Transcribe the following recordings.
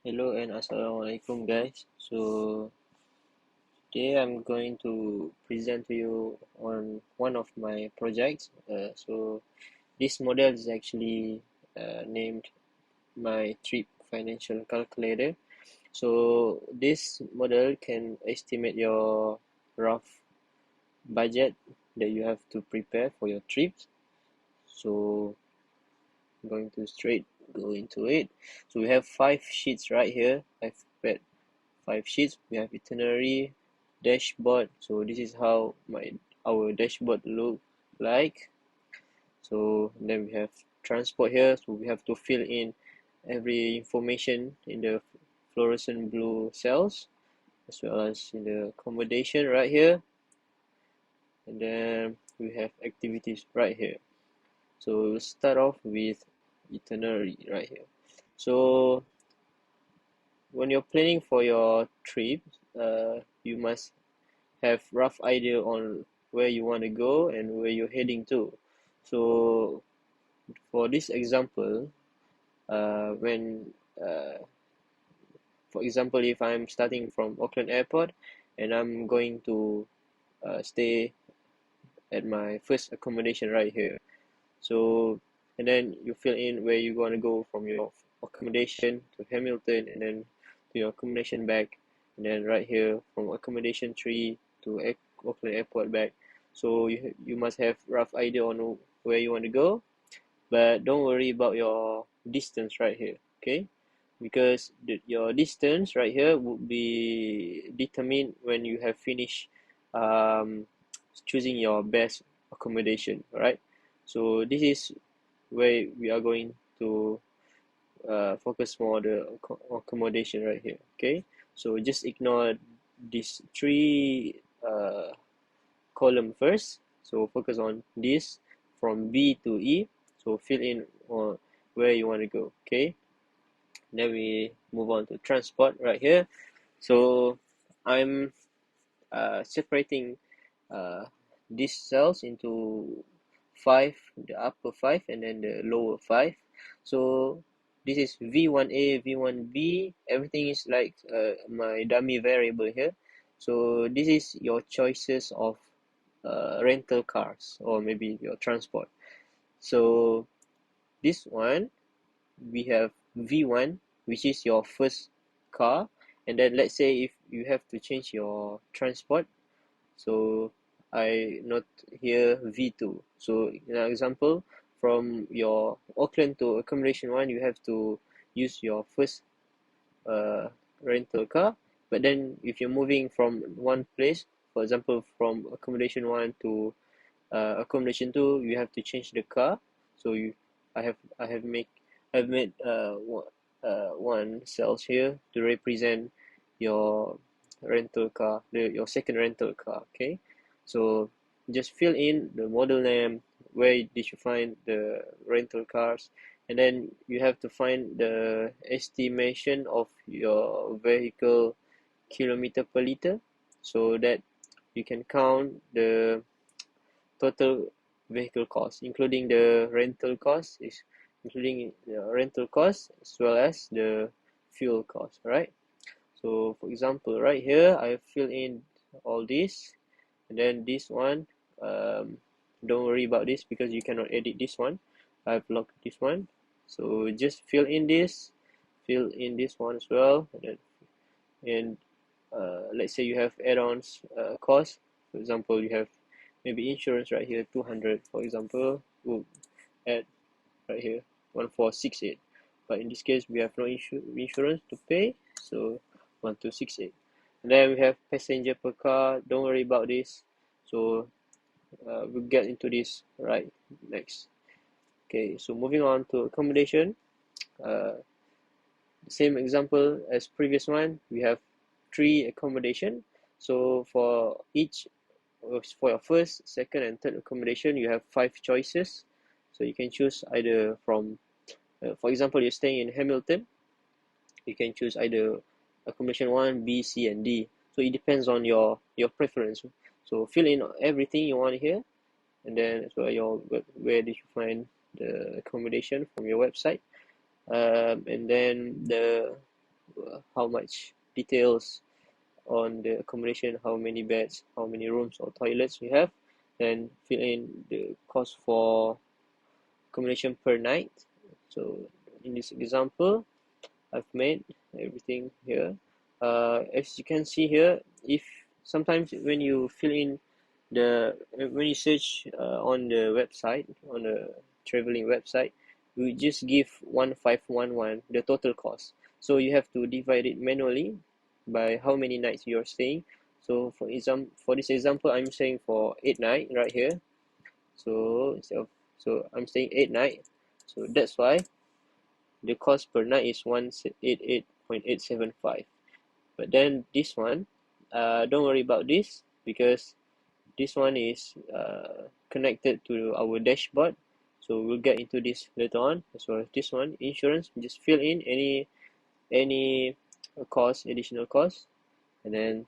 Hello and assalamualaikum guys. So today I'm going to present to you on one of my projects. So this model is actually named my trip financial calculator. So this model can estimate your rough budget that you have to prepare for your trips. So I'm going to straight go into it. So we have 5 sheets right here. I've prepared 5 sheets. We have itinerary, dashboard. So this is how our dashboard look like. So then we have transport here. So we have to fill in every information in the fluorescent blue cells, as well as in the accommodation right here. And then we have activities right here. So we'll start off with itinerary right here. So when you're planning for your trip, you must have rough idea on where you want to go and where you're heading to. So for this example, when for example, if I'm starting from Auckland Airport and I'm going to stay at my first accommodation right here. So and then you fill in where you want to go from your accommodation to Hamilton, and then to your accommodation back, and then right here from accommodation 3 to Auckland Airport back. So you must have rough idea on where you want to go, but don't worry about your distance right here, okay? Because your distance right here would be determined when you have finished um, choosing your best accommodation, alright? So this is where we are going to focus more on the accommodation right here, okay? So just ignore these three column first. So focus on this from B to E. So fill in where you want to go, okay? Then we move on to transport right here. So I'm separating uh, these cells into 5, the upper 5 and then the lower 5. So this is V1A, V1B, everything is like my dummy variable here. So this is your choices of rental cars or maybe your transport. So this one we have V1, which is your first car, and then let's say if you have to change your transport, so I note here V2. So in an example, from your Auckland to accommodation 1, you have to use your first uh, rental car. But then if you're moving from one place, for example, from accommodation 1 to accommodation 2, you have to change the car. So I've made one cells here to represent your rental car, your second rental car, okay? So just fill in the model name, where did you find the rental cars, and then you have to find the estimation of your vehicle kilometer per liter, so that you can count the total vehicle cost, including the rental cost, is including the rental cost as well as the fuel cost, right? So for example, right here I fill in all this, and then this one, don't worry about this because you cannot edit this one. I've locked this one, so just fill in this one as well, and then and let's say you have add-ons cost. For example, you have maybe insurance right here, 200 for example, we'll add right here 1468, but in this case we have no insurance to pay, so 1268. And then we have passenger per car, don't worry about this. So we'll get into this right next. Okay, so moving on to accommodation. Same example as previous one, we have 3 accommodation. So for each, for your first, second and third accommodation, you have 5 choices. So you can choose either from for example, you're staying in Hamilton, you can choose either accommodation 1, B, C and D. So it depends on your preference. So fill in everything you want here, and then as well where did you find the accommodation from your website, and then the how much details on the accommodation, how many beds, how many rooms or toilets we have, then fill in the cost for accommodation per night. So in this example, I've made everything here. As you can see here, if sometimes when you fill in when you search on the website, on the traveling website, we just give 1511 the total cost. So you have to divide it manually by how many nights you're staying. So for this example, I'm saying for 8 nights right here. So I'm staying 8 nights. So that's why the cost per night is 188.875. But then this one, don't worry about this, because this one is connected to our dashboard. So we'll get into this later on. As well as this one, insurance, just fill in any additional cost, and then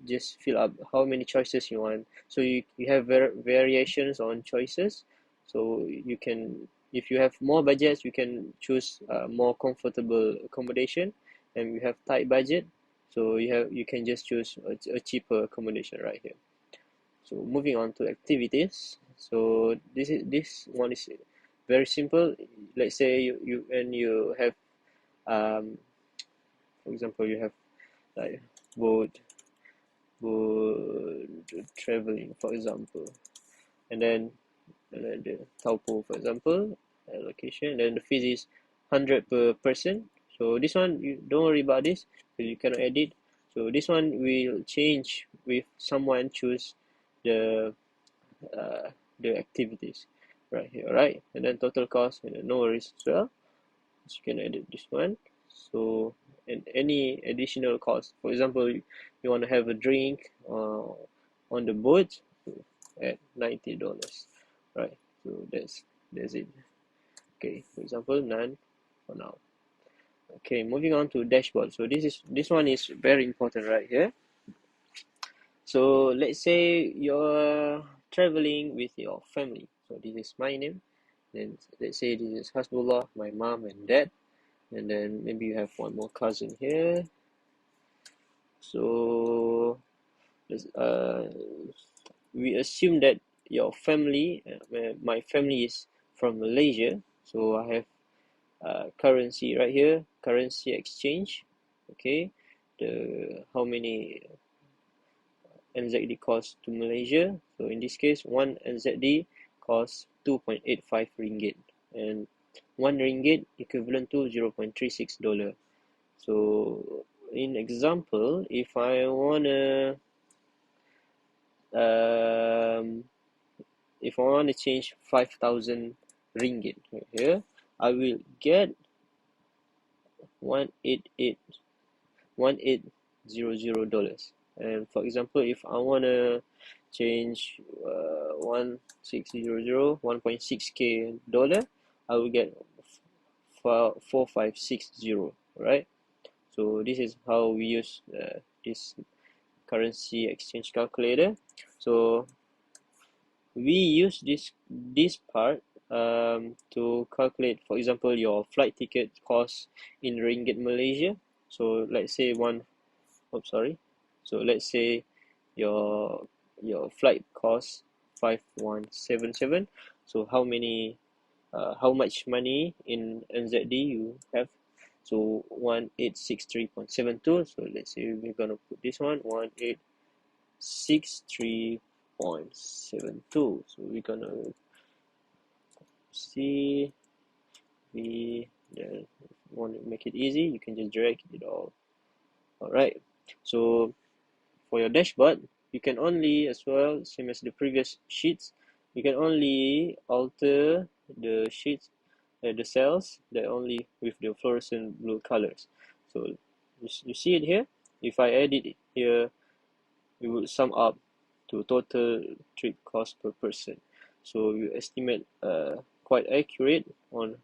just fill up how many choices you want. So you have variations on choices. So you can, if you have more budgets, you can choose more comfortable accommodation, and we have tight budget, so you can just choose a cheaper accommodation right here. So moving on to activities. So this one is very simple. Let's say you have for example, you have like boat traveling, for example, and then the Taupo, for example, location, and then the fees is 100 per person. So this one, you don't worry about this, because you cannot edit. So this one will change with someone choose the uh, the activities right here, right? And then total cost, and then no worries as well. So you can edit this one. So, and any additional cost, for example, you want to have a drink on the boat, so at $90, right? So that's it. Okay, for example, none for now. Okay, moving on to dashboard. So this one is very important right here. So let's say you're traveling with your family. So this is my name. Then let's say this is Hasbullah, my mom and dad. And then maybe you have one more cousin here. So we assume that your family, my family is from Malaysia. So I have currency right here, currency exchange. Okay, the how many NZD cost to Malaysia. So in this case, one NZD costs 2.85 ringgit, and one ringgit equivalent to $0.36. So in example, if I wanna um, change 5,000 ringgit here, I will get 188,1800 dollars. And for example, if I wanna change 1600 1.6k dollar, I will get 4560, right? So this is how we use this currency exchange calculator. So we use this part to calculate, for example, your flight ticket cost in ringgit Malaysia. So let's say so let's say your flight cost 5177. So how much money in NZD you have? So 1863.72. So let's say we're gonna put this one 1863.72. So we're gonna see, we want to make it easy, you can just drag it all right. So for your dashboard, you can only, as well, same as the previous sheets, you can only alter the sheets, the cells, that only with the fluorescent blue colors. So you see it here. If I edit it here, it will sum up to total trip cost per person. So you estimate quite accurate on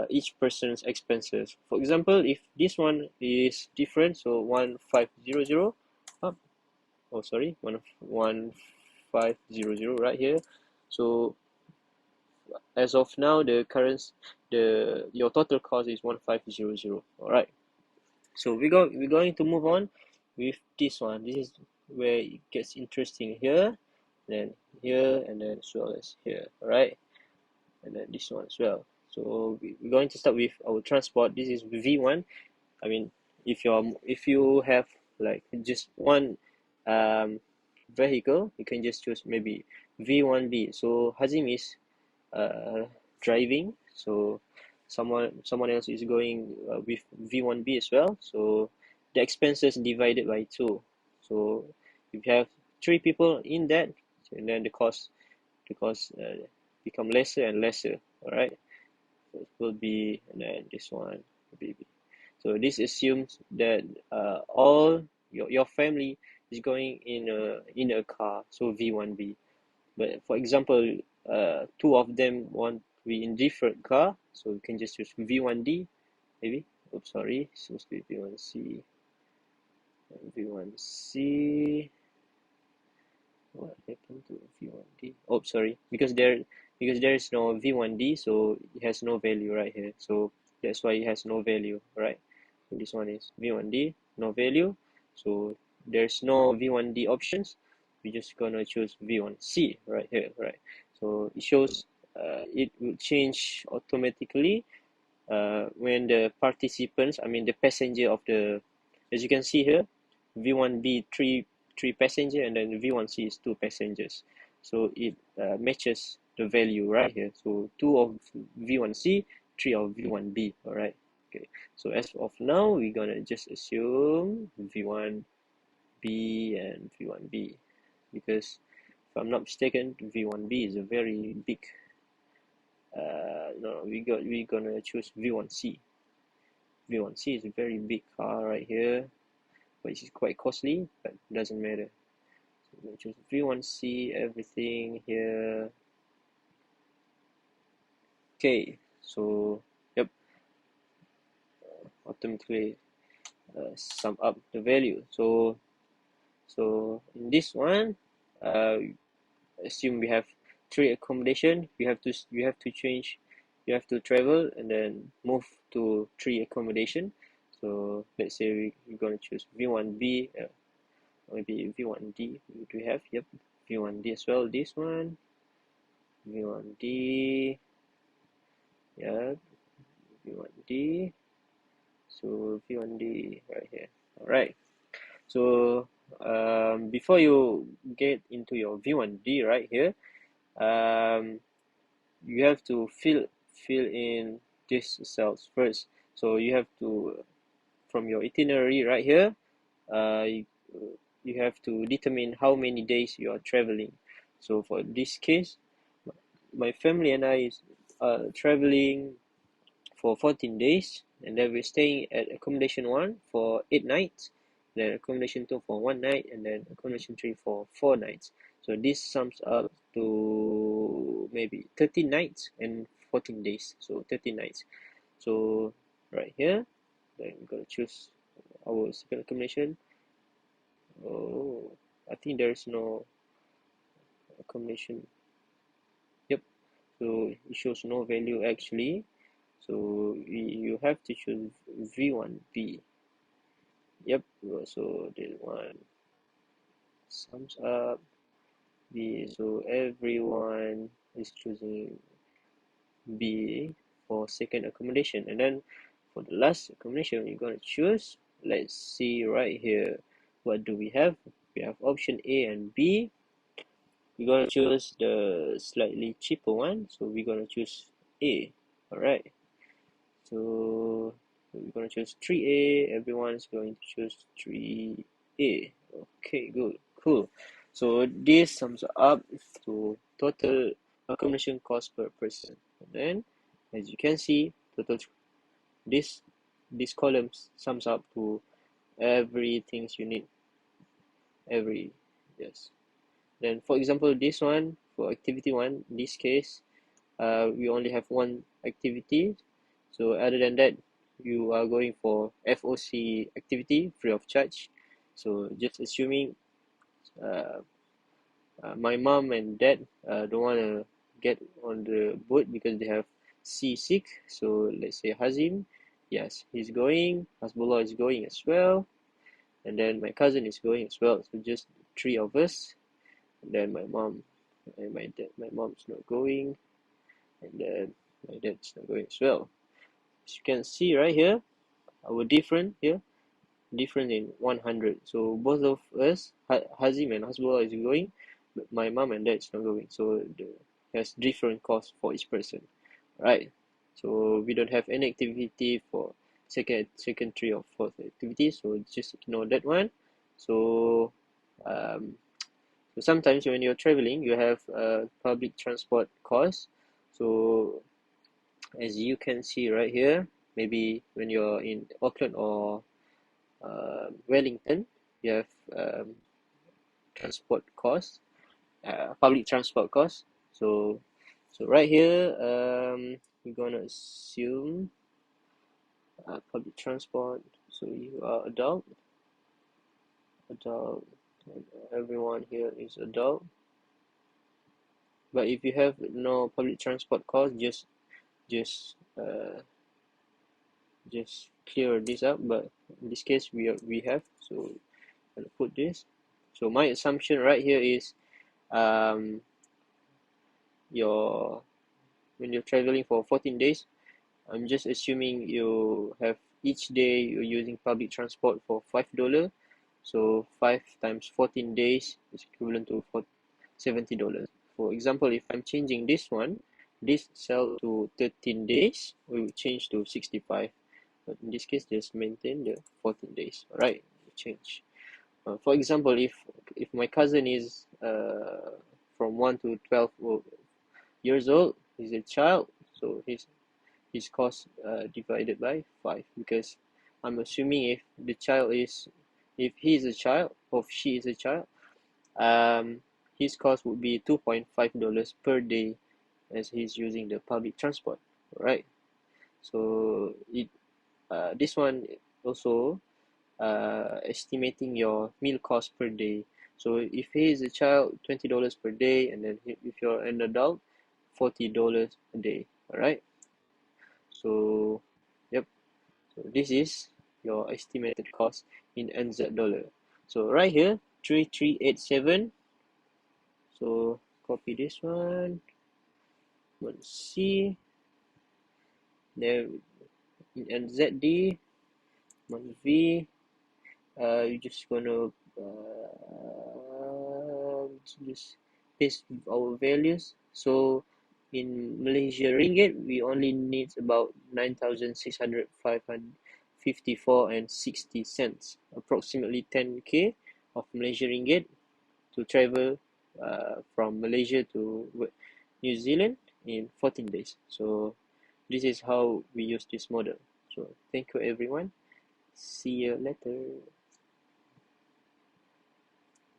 each person's expenses. For example, if this one is different, so 1500, oh sorry, 1500 right here. So as of now, your total cost is 1500. All right. So we're going to move on with this one. This is where it gets interesting here, then here, and then as well as here. All right, and then this one as well. So we're going to start with our transport. This is V1. I mean, if you have like just one vehicle, you can just choose maybe V1B. So Hazim is driving, so someone else is going with V1B as well. So the expenses divided by two. So if you have three people in that, and then the cost become lesser and lesser. All right, so it will be, and then this one will be. So this assumes that all your family is going in a car, so V1B. But for example, two of them want to be in different car, so you can just use V1D maybe. Oops, sorry, supposed to be V1C. V1C. What happened to V1D? Oh, sorry, because there is no V1D, so it has no value right here. So that's why it has no value, right? So this one is V1D, no value. So there's no V1D options. We're just gonna choose V1C right here, right? So it shows it will change automatically when the participants, I mean the passenger of the, as you can see here, V1B three passenger, and then V1C is two passengers. So it matches the value right here. So two of V1C, three of V1B. All right. Okay. So as of now, we're gonna just assume V1B and V1B, because if I'm not mistaken, V1B is a very big. No, we're gonna choose V1C. V1C is a very big car right here, but it's quite costly, but it doesn't matter. So I'm gonna choose V1C, everything here. Okay, so yep, automatically sum up the value. So in this one, assume we have three accommodation. You have to travel and then move to three accommodation. So let's say we're gonna choose V1B, maybe V1D. Do we have? Yep, V1D as well. This one, V1D. Yep, V1D. So V1D right here. All right. So before you get into your V1D right here, you have to fill in these cells first. So you have to, from your itinerary right here, you, you have to determine how many days you are traveling. So for this case, my family and I is traveling for 14 days, and then we're staying at accommodation 1 for 8 nights, then accommodation 2 for 1 night, and then accommodation 3 for 4 nights. So this sums up to maybe 13 nights and 14 days, so 13 nights. So right here, then we're gonna choose our second accommodation. Oh, I think there is no accommodation. Yep, so it shows no value actually. So you have to choose V1B. Yep, so this one sums up B. So everyone is choosing B for second accommodation. And then for the last accommodation, you're going to choose, let's see right here, what do we have? We have option A and B. We're going to choose the slightly cheaper one, so we're going to choose A. All right. So we're going to choose 3A. Everyone's going to choose 3A. Okay, good, cool. So this sums up to total accommodation cost per person. And then, as you can see, total this column sums up to everything you need. Yes. Then, for example, this one for activity 1, in this case, we only have one activity. So other than that, you are going for FOC activity free of charge. So just assuming my mom and dad don't want to get on the boat because they have seasick. So let's say Hazim, yes, he's going. Hasbullah is going as well, and then my cousin is going as well. So just three of us. And then my mom and my dad. My mom's not going, and then my dad's not going as well. As you can see right here, our difference here, difference in 100. So both of us, Hazim and Hasbullah is going, but my mom and dad's not going. So there's different costs for each person, right? So we don't have any activity for second, three or fourth activity. So just ignore that one. So um, so sometimes when you're traveling, you have public transport costs. So as you can see right here, maybe when you're in Auckland or Wellington, you have transport costs, public transport costs. So right here, we're gonna assume public transport. So you are adult, and everyone here is adult. But if you have no public transport cost, just uh, just clear this up. But in this case, we have. So I'll put this. So my assumption right here is um your when you're traveling for 14 days, I'm just assuming you have each day you're using public transport for $5. So 5 times 14 days is equivalent to $70. For example, if I'm changing this one, this cell to 13 days, we will change to 65. But in this case, just maintain the 14 days. Alright, change. For example, if my cousin is from 1 to 12 years old, he's a child, so his cost divided by 5, because I'm assuming if he is a child or if she is a child, um, his cost would be $2.5 per day as he's using the public transport, right? So this one also estimating your meal cost per day. So if he is a child, $20 per day, and then if you're an adult, $40 a day. All right. So yep. So this is your estimated cost in NZ dollar. So right here, 3387. So copy this one. Let's see. There in NZD, month V. You're just gonna just paste our values. So in Malaysia ringgit, we only need about 9,654 and 60 cents, approximately 10k of Malaysia ringgit to travel from Malaysia to New Zealand in 14 days. So this is how we use this model. So thank you everyone. See you later.